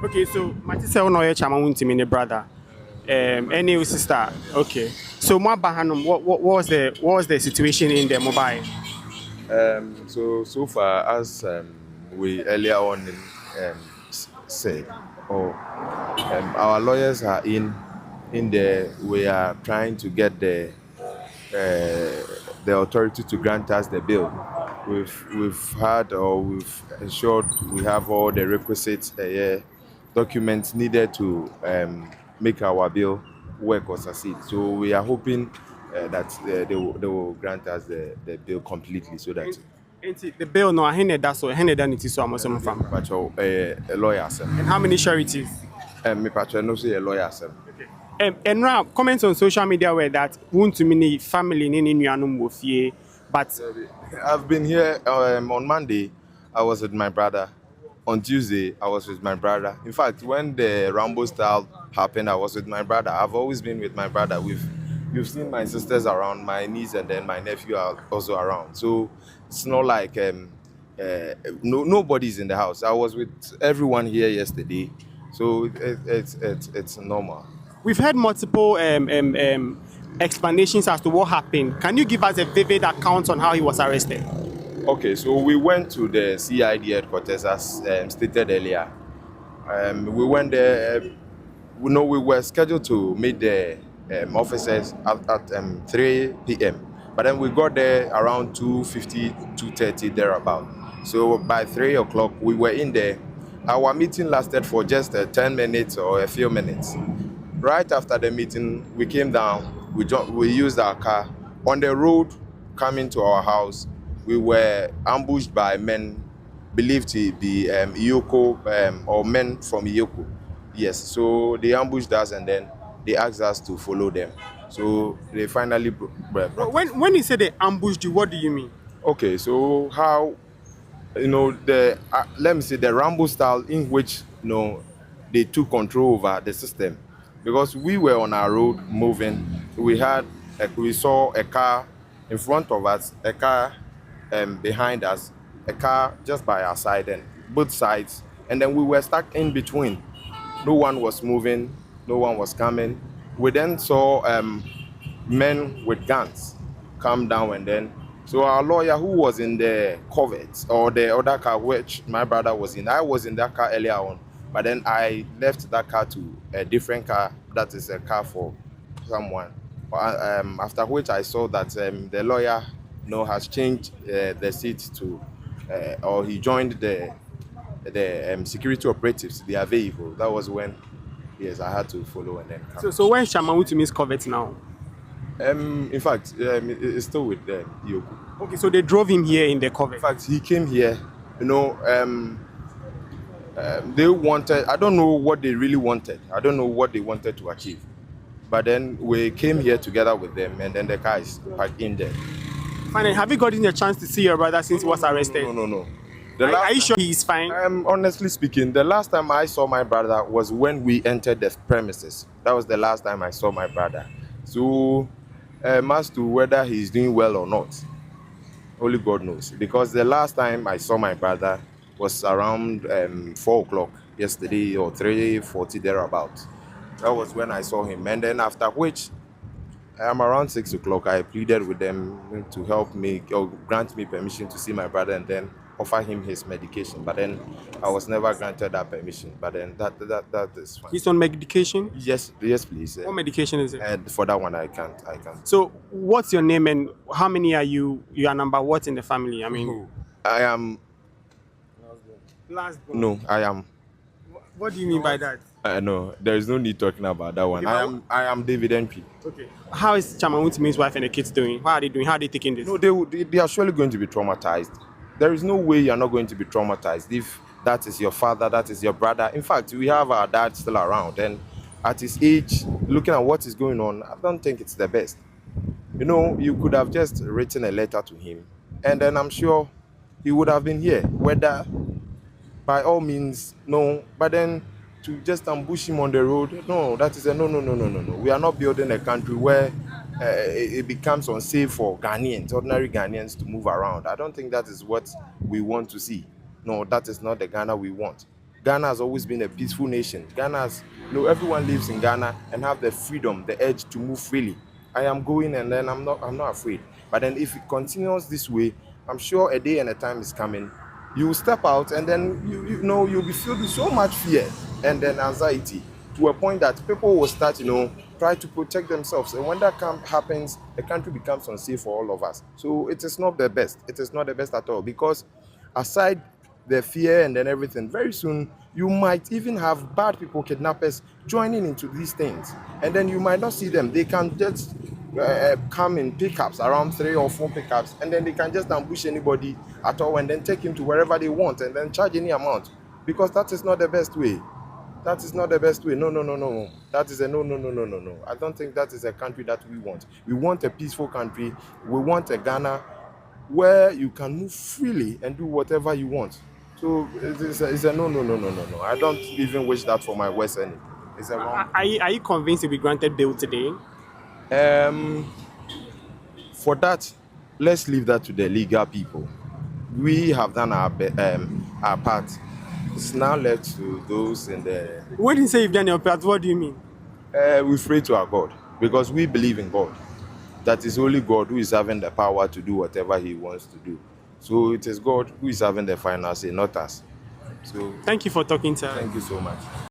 Okay, so my sister no your chama Wontumi brother. Any your sister. Okay. So my bahanum, what was the situation in the mobile? So far as we earlier on said, or our lawyers are in there. We are trying to get the authority to grant us the bill. We've had or we've ensured we have all the requisite documents needed to make our bill work or succeed. So we are hoping that they will grant us the bill completely so that The bill no ahene that so ahene that it is so amo fam. a lawyer sir. And how many charities? Me patcho no say a lawyer sir. And now comments on social media were that Wontumi ni family ni nuanum wo fie, but I've been here on Monday. I was with my brother. On Tuesday, I was with my brother. In fact, when the Rambo style happened, I was with my brother. I've always been with my brother. You've seen my sisters around, my niece, and then my nephew are also around. So it's not like nobody's in the house. I was with everyone here yesterday, so it's normal. we've heard multiple explanations as to what happened. Can you give us a vivid account on how he was arrested? Okay, so we went to the CID headquarters as stated earlier. We went there. We were scheduled to meet the officers at 3 p.m. But then we got there around 2:50, 2:30 thereabout. So by 3 o'clock, we were in there. Our meeting lasted for just 10 minutes or a few minutes. Right after the meeting, we came down. We used our car. On the road coming to our house, we were ambushed by men believed to be Iyoko or men from Iyoko. Yes, so they ambushed us and then they asked us to follow them. So they finally brought us. When you say they ambushed you, what do you mean? Okay, so how the let me say the Rambo style in which they took control over the system, because we were on our road moving. We saw a car in front of us, a car behind us, a car just by our side, and both sides, and then we were stuck in between. No one was moving, no one was coming. We then saw men with guns come down, and then so our lawyer, who was in the Corvette or the other car which my brother was in, I was in that car earlier on, but then I left that car to a different car that is a car for someone. After which I saw that the lawyer has changed the seat to or he joined the security operatives, their vehicle. That was when, yes, I had to follow and then come. So when Shama Wotumi's covered now? In fact, it's still with Yoko. Okay, so they drove him here in the cover. In fact, he came here. They wanted. I don't know what they really wanted. I don't know what they wanted to achieve. But then we came here together with them, and then the car is parked in there. Finally, have you gotten a chance to see your brother since he was arrested? No. Are you sure he is fine? Honestly speaking, the last time I saw my brother was when we entered the premises. That was the last time I saw my brother. So, as to whether he's doing well or not, only God knows. Because the last time I saw my brother was around 4 o'clock yesterday or 3:40 thereabout. That was when I saw him. And then after which, around 6 o'clock, I pleaded with them to help me or grant me permission to see my brother and then offer him his medication. But then I was never granted that permission. But then that is fine. He's on medication? Yes, please. What medication is it? And for that one, I can't. So what's your name and how many are you? You are number what in the family? I mean, I am. last born. No, I am. What do you mean by that? No, there is no need talking about that one. I am David NP. Okay. How is Chama Wotumi's wife and the kids doing? How are they doing? How are they taking this? No, they are surely going to be traumatized. There is no way you are not going to be traumatized if that is your father, that is your brother. In fact, we have our dad still around, and at his age, looking at what is going on, I don't think it's the best. You could have just written a letter to him, and then I'm sure he would have been here. Whether by all means, no, but then to just ambush him on the road, no, that is a no. We are not building a country where it becomes unsafe for Ghanaians, ordinary Ghanaians, to move around. I don't think that is what we want to see. No, that is not the Ghana we want. Ghana has always been a peaceful nation. Everyone lives in Ghana and have the freedom, the edge to move freely. I am going, and then I'm not afraid. But then if it continues this way, I'm sure a day and a time is coming. You will step out, and then you'll be filled with so much fear and then anxiety, to a point that people will start, try to protect themselves. And when that happens, the country becomes unsafe for all of us. So it is not the best. It is not the best at all, because aside the fear and then everything, very soon you might even have bad people, kidnappers, joining into these things, and then you might not see them. They can just come in pickups, around 3 or 4 pickups, and then they can just ambush anybody at all and then take him to wherever they want and then charge any amount, because that is not the best way. That is not the best way. No, no, no, no. That is a no, no, no, no, no, no. I don't think that is a country that we want. We want a peaceful country. We want a Ghana where you can move freely and do whatever you want. So it's a no, no, no, no, no, no. I don't even wish that for my worst enemy. It's a wrong. Are you convinced you'll be granted bail today? For that, let's leave that to the legal people. We have done our part. It's now left to those in the. When you say you've done your part, what do you mean? We pray to our God, because we believe in God. That is only God who is having the power to do whatever He wants to do. So it is God who is having the final say, not us. So Thank you for talking to us. thank you so much.